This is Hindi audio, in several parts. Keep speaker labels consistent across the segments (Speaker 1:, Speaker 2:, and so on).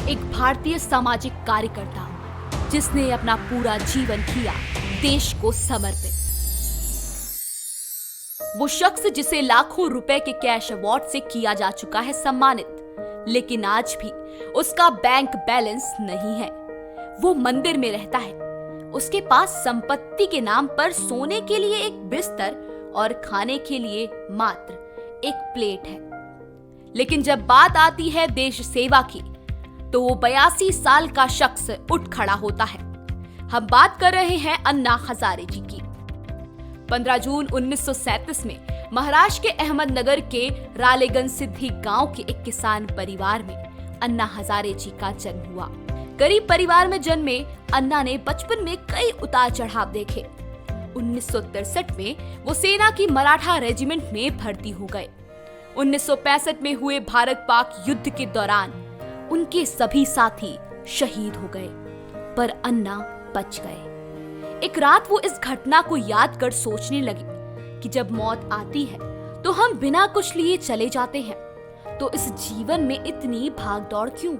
Speaker 1: एक भारतीय सामाजिक कार्यकर्ता जिसने अपना पूरा जीवन किया देश को समर्पित। वो शख्स जिसे लाखों रुपए के कैश अवार्ड से किया जा चुका है सम्मानित, लेकिन आज भी उसका बैंक बैलेंस नहीं है। वो मंदिर में रहता है। उसके पास संपत्ति के नाम पर सोने के लिए एक बिस्तर और खाने के लिए मात्र एक प्लेट है। लेकिन जब बात आती है देश सेवा की, तो वो 82 साल का शख्स उठ खड़ा होता है। हम बात कर रहे हैं अन्ना हजारे जी की। 15 जून 1937 में महाराष्ट्र के अहमदनगर के रालेगंज सिद्धि गांव के एक किसान परिवार में अन्ना हजारे जी का जन्म हुआ। गरीब परिवार में जन्मे अन्ना ने बचपन में कई उतार चढ़ाव देखे। 1963 में वो सेना की मराठा रेजिमेंट में भर्ती हो गए। 1965 में हुए भारत पाक युद्ध के दौरान उनके सभी साथी शहीद हो गए, पर अन्ना बच गए। एक रात वो इस घटना को याद कर सोचने लगे कि जब मौत आती है तो हम बिना कुछ लिए चले जाते हैं, तो इस जीवन में इतनी भागदौड़ क्यों?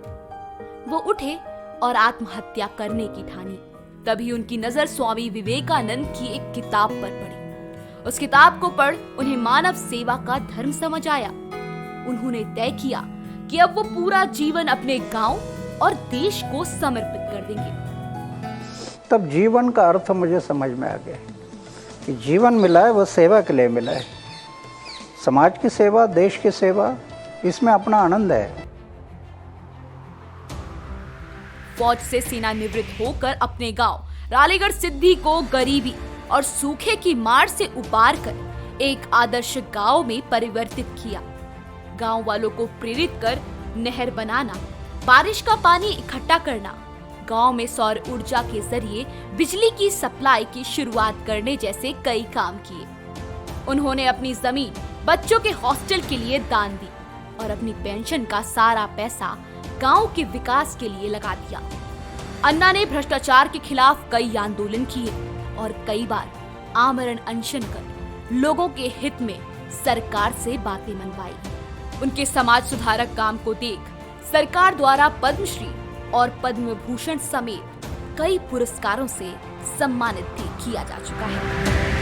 Speaker 1: वो उठे और आत्महत्या करने की ठानी। तभी उनकी नजर स्वामी विवेकानंद की एक किताब पर पड़ी। उस किताब को पढ़ उन्हें मानव सेवा का धर्म समझ आया। उन्होंने तय किया कि अब वो पूरा जीवन अपने गांव और देश को समर्पित कर देंगे।
Speaker 2: तब जीवन का अर्थ मुझे समझ में आ गया कि जीवन मिला है वो सेवा के लिए मिला है। समाज की सेवा, देश की सेवा, इसमें अपना आनंद है।
Speaker 1: फौज से सेवानिवृत्त होकर अपने गांव रालेगढ़ सिद्धि को गरीबी और सूखे की मार से उबार कर एक आदर्श गांव में परिवर्तित किया। गांव वालों को प्रेरित कर नहर बनाना, बारिश का पानी इकट्ठा करना, गांव में सौर ऊर्जा के जरिए बिजली की सप्लाई की शुरुआत करने जैसे कई काम किए। उन्होंने अपनी जमीन बच्चों के हॉस्टल के लिए दान दी और अपनी पेंशन का सारा पैसा गांव के विकास के लिए लगा दिया। अन्ना ने भ्रष्टाचार के खिलाफ कई आंदोलन किए और कई बार आमरण अनशन कर लोगों के हित में सरकार से बातें मनवाई। उनके समाज सुधारक काम को देख सरकार द्वारा पद्मश्री और पद्म भूषण समेत कई पुरस्कारों से सम्मानित भी किया जा चुका है।